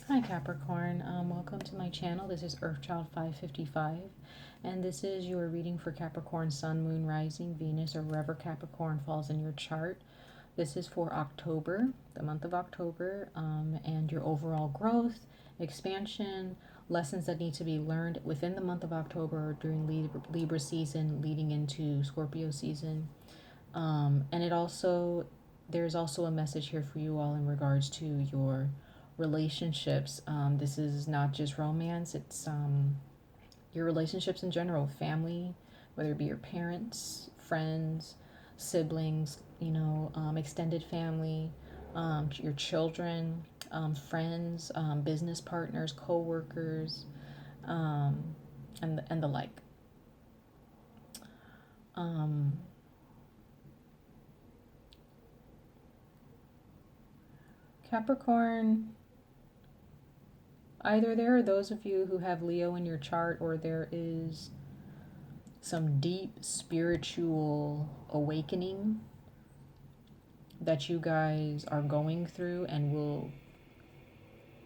Hi Capricorn, welcome to my channel. This is 𝑍𝑊𝋼𝑧𝑐, and this is your reading for Capricorn, Sun, Moon, Rising, Venus, or wherever Capricorn falls in your chart. This is for October, the month of October, and your overall growth, expansion, lessons that need to be learned within the month of October or during Libra season leading into Scorpio season. And there's also a message here for you all in regards to your relationships. This is not just romance, it's your relationships in general, family, whether it be your parents, friends, siblings, extended family, your children, friends, business partners, co-workers, and the like. Capricorn, either there are those of you who have Leo in your chart, or there is some deep spiritual awakening that you guys are going through and will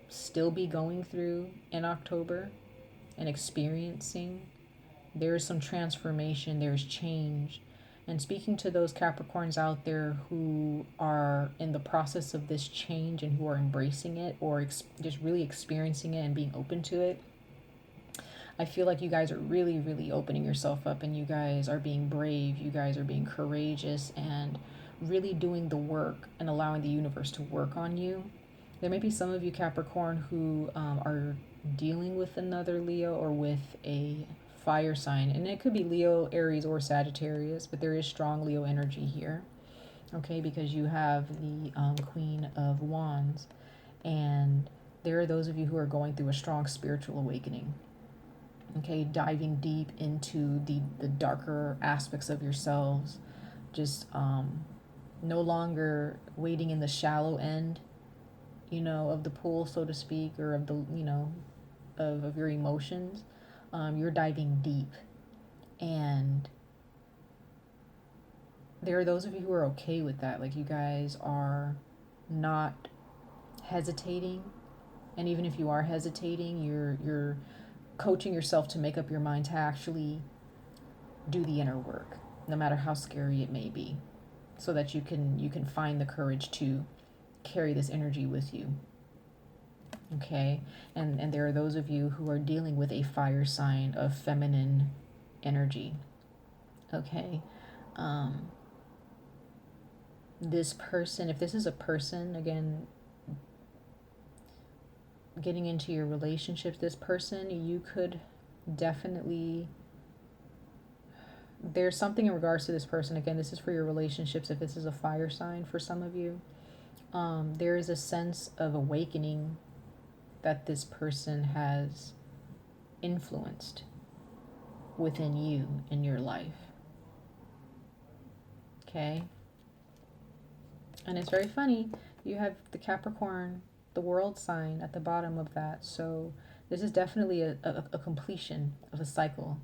still be going through in October and experiencing. There is some transformation, there's change. And speaking to those Capricorns out there who are in the process of this change and who are embracing it or just really experiencing it and being open to it, I feel like you guys are really, really opening yourself up, and you guys are being brave, you guys are being courageous, and really doing the work and allowing the universe to work on you. There may be some of you Capricorn who are dealing with another Leo or with a fire sign, and it could be Leo, Aries, or Sagittarius, but there is strong Leo energy here, okay, because you have the Queen of Wands, and there are those of you who are going through a strong spiritual awakening, okay, diving deep into the darker aspects of yourselves, just no longer waiting in the shallow end, of the pool, so to speak, or of the, of your emotions. You're diving deep, and there are those of you who are okay with that. Like, you guys are not hesitating, and even if you are hesitating, you're coaching yourself to make up your mind to actually do the inner work, no matter how scary it may be, so that you can find the courage to carry this energy with you. Okay, and there are those of you who are dealing with a fire sign of feminine energy. Okay, this person, if this is a person, again, getting into your relationships, this person, you could definitely, there's something in regards to this person. Again, this is for your relationships. If this is a fire sign for some of you, there is a sense of awakening that this person has influenced within you in your life. Okay? And it's very funny. You have the Capricorn, the world sign at the bottom of that. So this is definitely a completion of a cycle.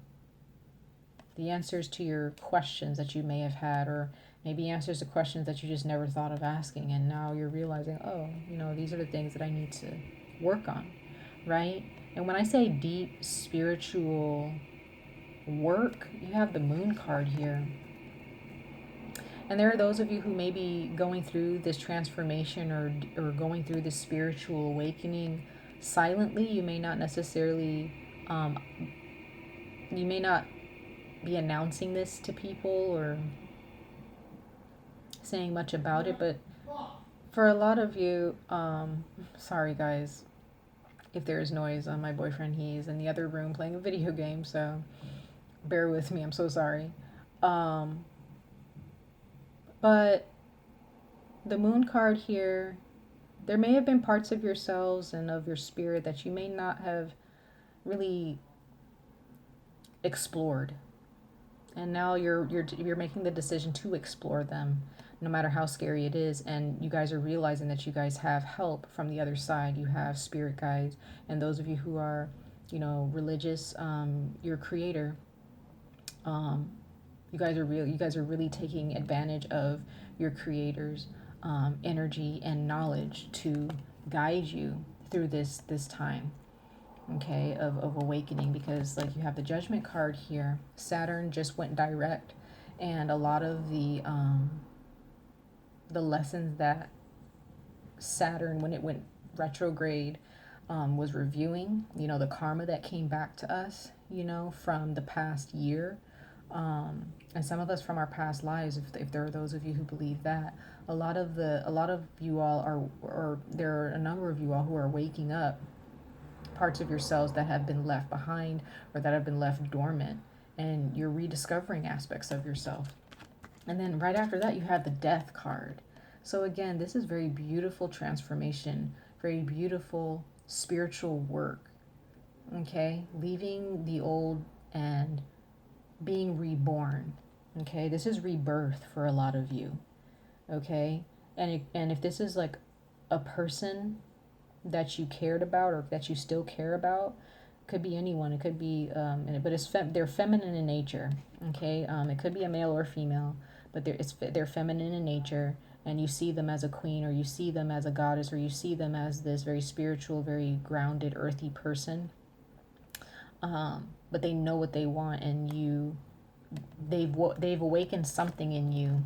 The answers to your questions that you may have had, or maybe answers to questions that you just never thought of asking. And now you're realizing, oh, these are the things that I need to work on, right? And when I say deep spiritual work, you have the Moon card here. And there are those of you who may be going through this transformation or going through this spiritual awakening silently. You may not necessarily, you may not be announcing this to people or saying much about it, but for a lot of you, sorry guys, if there is noise on my boyfriend, he's in the other room playing a video game, so bear with me, I'm so sorry. But the Moon card here, there may have been parts of yourselves and of your spirit that you may not have really explored, and now you're making the decision to explore them, no matter how scary it is. And you guys are realizing that you guys have help from the other side. You have spirit guides, and those of you who are, religious, your creator, you guys are really taking advantage of your creator's energy and knowledge to guide you through this time, okay, of awakening, because like you have the Judgment card here. Saturn just went direct, and a lot of the lessons that Saturn, when it went retrograde, was reviewing, you know, the karma that came back to us, you know, from the past year, and some of us from our past lives, if there are those of you who believe that, a lot of you all are, or there are a number of you all who are waking up parts of yourselves that have been left behind or that have been left dormant, and you're rediscovering aspects of yourself. And then right after that, you have the Death card. So again, this is very beautiful transformation, very beautiful spiritual work, okay? Leaving the old and being reborn, okay? This is rebirth for a lot of you, okay? And if this is like a person that you cared about or that you still care about, could be anyone. It could be, but they're feminine in nature, okay? It could be a male or female, but they're feminine in nature, and you see them as a queen, or you see them as a goddess, or you see them as this very spiritual, very grounded, earthy person. But they know what they want, and they've awakened something in you,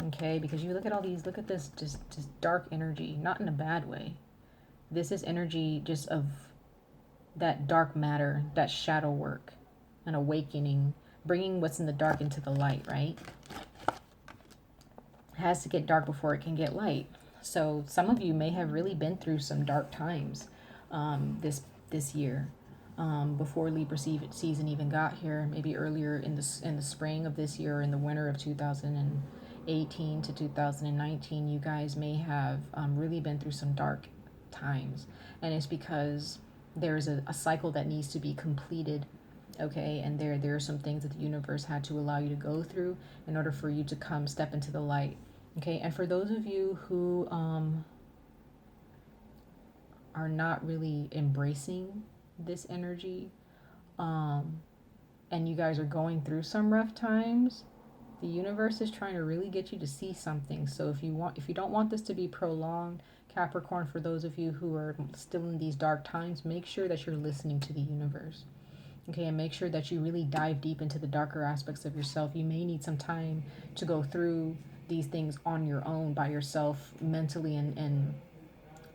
okay? Because you look at this just dark energy, not in a bad way. This is energy just of that dark matter, that shadow work, an awakening, bringing what's in the dark into the light, right? It has to get dark before it can get light. So some of you may have really been through some dark times this year, before Libra season even got here. Maybe earlier in the spring of this year, or in the winter of 2018 to 2019, you guys may have really been through some dark times, and it's because there's a cycle that needs to be completed, okay? And there are some things that the universe had to allow you to go through in order for you to step into the light, okay? And for those of you who are not really embracing this energy, and you guys are going through some rough times, the universe is trying to really get you to see something. So if you don't want this to be prolonged, Capricorn, for those of you who are still in these dark times, make sure that you're listening to the universe, okay? And make sure that you really dive deep into the darker aspects of yourself. You may need some time to go through these things on your own, by yourself, mentally and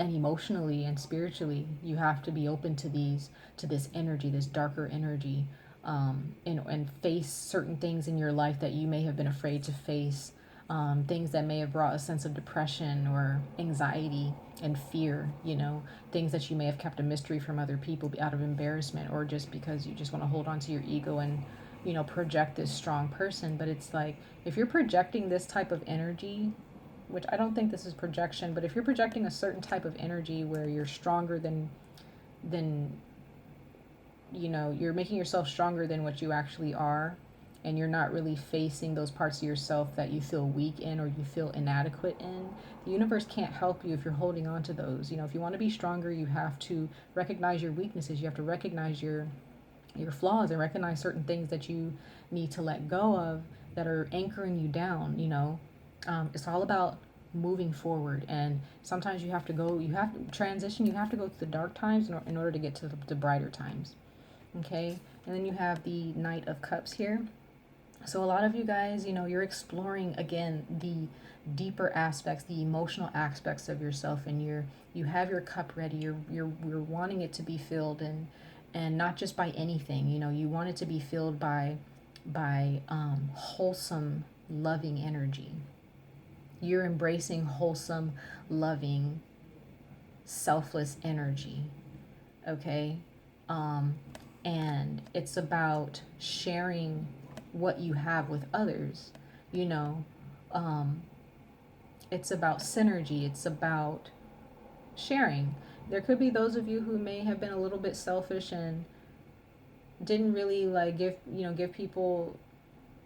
emotionally and spiritually. You have to be open to this energy, this darker energy, and face certain things in your life that you may have been afraid to face. Things that may have brought a sense of depression or anxiety and fear, you know, things that you may have kept a mystery from other people out of embarrassment, or just because you just want to hold on to your ego and, you know, project this strong person. But it's like, if you're projecting this type of energy, which I don't think this is projection, but if you're projecting a certain type of energy where you're stronger than you know, you're making yourself stronger than what you actually are, and you're not really facing those parts of yourself that you feel weak in or you feel inadequate in, the universe can't help you if you're holding on to those. You know, if you want to be stronger, you have to recognize your weaknesses. You have to recognize your flaws, and recognize certain things that you need to let go of that are anchoring you down, you know. It's all about moving forward, and sometimes you have to transition, you have to go through the dark times in order to get to the brighter times, okay? And then you have the Knight of Cups here. So a lot of you guys, you know, you're exploring again the deeper aspects, the emotional aspects of yourself, and you have your cup ready. You're wanting it to be filled, and not just by anything. You know, you want it to be filled by wholesome, loving energy. You're embracing wholesome, loving, selfless energy, okay? And it's about sharing what you have with others, you know. It's about synergy. It's about sharing. There could be those of you who may have been a little bit selfish and didn't really like give people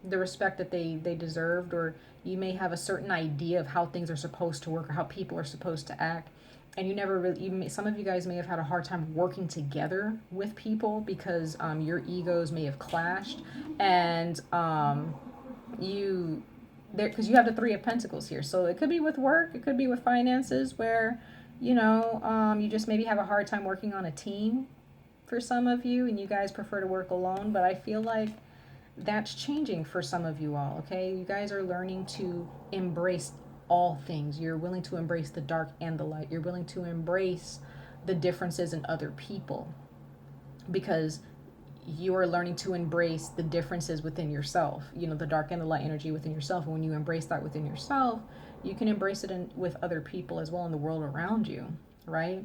the respect that they deserved, or you may have a certain idea of how things are supposed to work or how people are supposed to act, and you never really, some of you guys may have had a hard time working together with people because your egos may have clashed, and because you have the Three of Pentacles here. So it could be with work, it could be with finances, where you just maybe have a hard time working on a team for some of you, and you guys prefer to work alone. But I feel like that's changing for some of you all, okay? You guys are learning to embrace all things. You're willing to embrace the dark and the light. You're willing to embrace the differences in other people because you are learning to embrace the differences within yourself, the dark and the light energy within yourself. And when you embrace that within yourself, you can embrace it with other people as well in the world around you, right?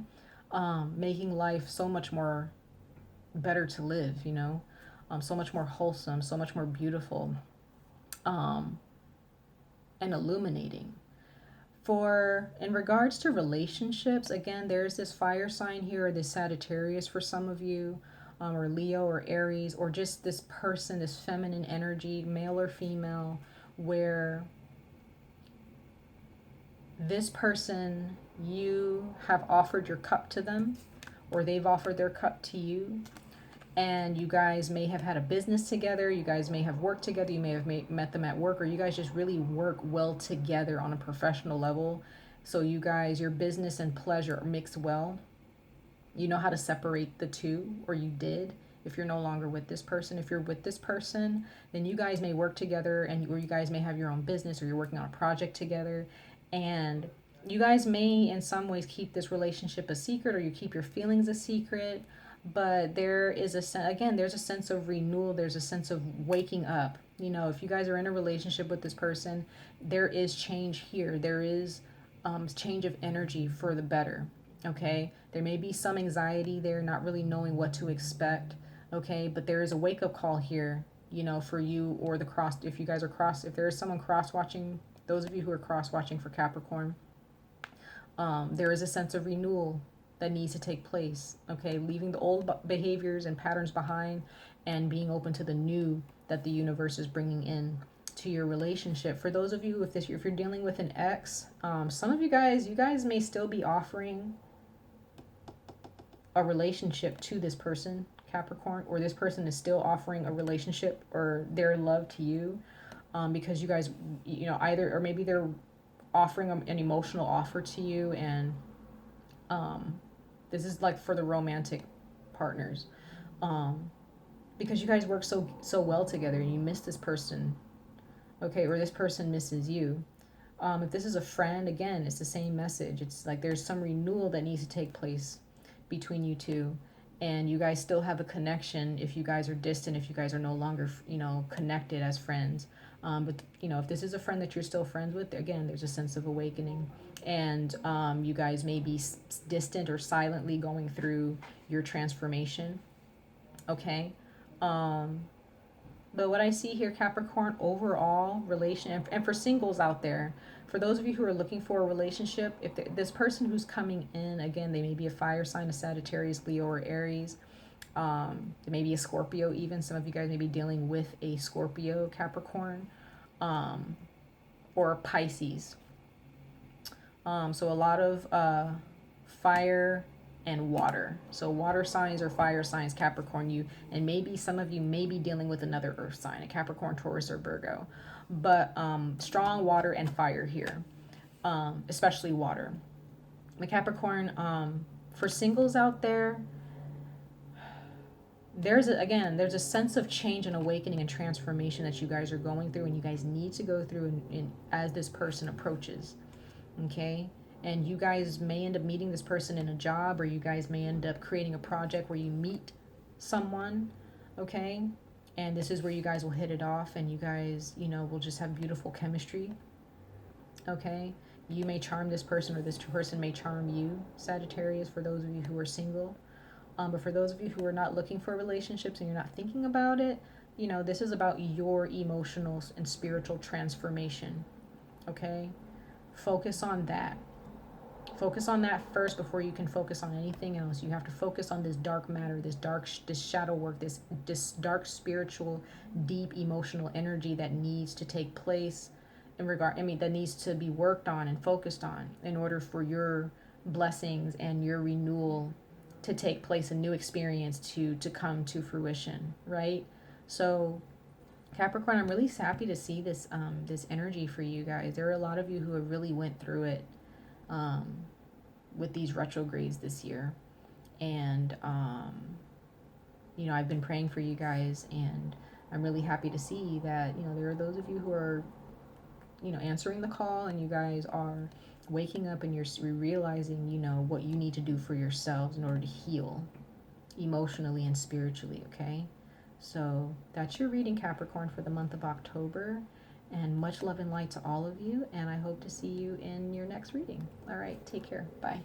Making life so much more better to live, so much more wholesome, so much more beautiful, and illuminating. In regards to relationships, again, there's this fire sign here, or this Sagittarius for some of you, or Leo or Aries, or just this person, this feminine energy, male or female, where this person, you have offered your cup to them, or they've offered their cup to you, and you guys may have had a business together, you guys may have worked together, you may have met them at work, or you guys just really work well together on a professional level. So you guys, your business and pleasure mix well. You know how to separate the two, or you did. If you're no longer with this person, if you're with this person, then you guys may work together, or you guys may have your own business, or you're working on a project together, and you guys may in some ways keep this relationship a secret, or you keep your feelings a secret. But there is there's a sense of renewal. There's a sense of waking up. If you guys are in a relationship with this person, there is change here. There is change of energy for the better. Okay, there may be some anxiety there, not really knowing what to expect. Okay, but there is a wake up call here. For you, or if you guys are if there is someone cross watching, those of you who are cross watching for Capricorn, there is a sense of renewal that needs to take place. Okay, leaving the old behaviors and patterns behind, and being open to the new that the universe is bringing in to your relationship. For those of you, if you're dealing with an ex, some of you guys may still be offering a relationship to this person, Capricorn, or this person is still offering a relationship or their love to you, because you guys, either, or maybe they're offering an emotional offer to you, and this is like for the romantic partners, because you guys work so well together, and you miss this person, okay, or this person misses you. If this is a friend, again, it's the same message. It's like there's some renewal that needs to take place between you two, and you guys still have a connection if you guys are distant, if you guys are no longer, connected as friends. But if this is a friend that you're still friends with, again, there's a sense of awakening, and you guys may be distant or silently going through your transformation. Okay. But what I see here, Capricorn, overall relation, and for singles out there, for those of you who are looking for a relationship, if this person who's coming in, again, they may be a fire sign, a Sagittarius, Leo, or Aries. It may be a Scorpio even. Some of you guys may be dealing with a Scorpio, Capricorn, or Pisces. So a lot of fire and water. So water signs or fire signs, Capricorn, and maybe some of you may be dealing with another earth sign, a Capricorn, Taurus, or Virgo. But strong water and fire here, especially water. The Capricorn, for singles out there, there's a sense of change and awakening and transformation that you guys are going through, and you guys need to go through as this person approaches. Okay, and you guys may end up meeting this person in a job, or you guys may end up creating a project where you meet someone. Okay, and this is where you guys will hit it off, and you guys, will just have beautiful chemistry. Okay, you may charm this person, or this person may charm you, Sagittarius, for those of you who are single. But for those of you who are not looking for relationships and you're not thinking about it, this is about your emotional and spiritual transformation. Okay, focus on that. Focus on that first before you can focus on anything else. You have to focus on this dark matter, this shadow work, this dark spiritual, deep emotional energy that needs to take place that needs to be worked on and focused on in order for your blessings and your renewal to take place, a new experience to come to fruition, right? So Capricorn, I'm really happy to see this this energy for you guys. There are a lot of you who have really went through it. with these retrogrades this year. And, you know, I've been praying for you guys, and I'm really happy to see that, you know, there are those of you who are, you know, answering the call, and you guys are waking up and you're realizing, you know, what you need to do for yourselves in order to heal emotionally and spiritually, okay? So that's your reading, Capricorn, for the month of October. And much love and light to all of you. And I hope to see you in your next reading. All right, take care. Bye.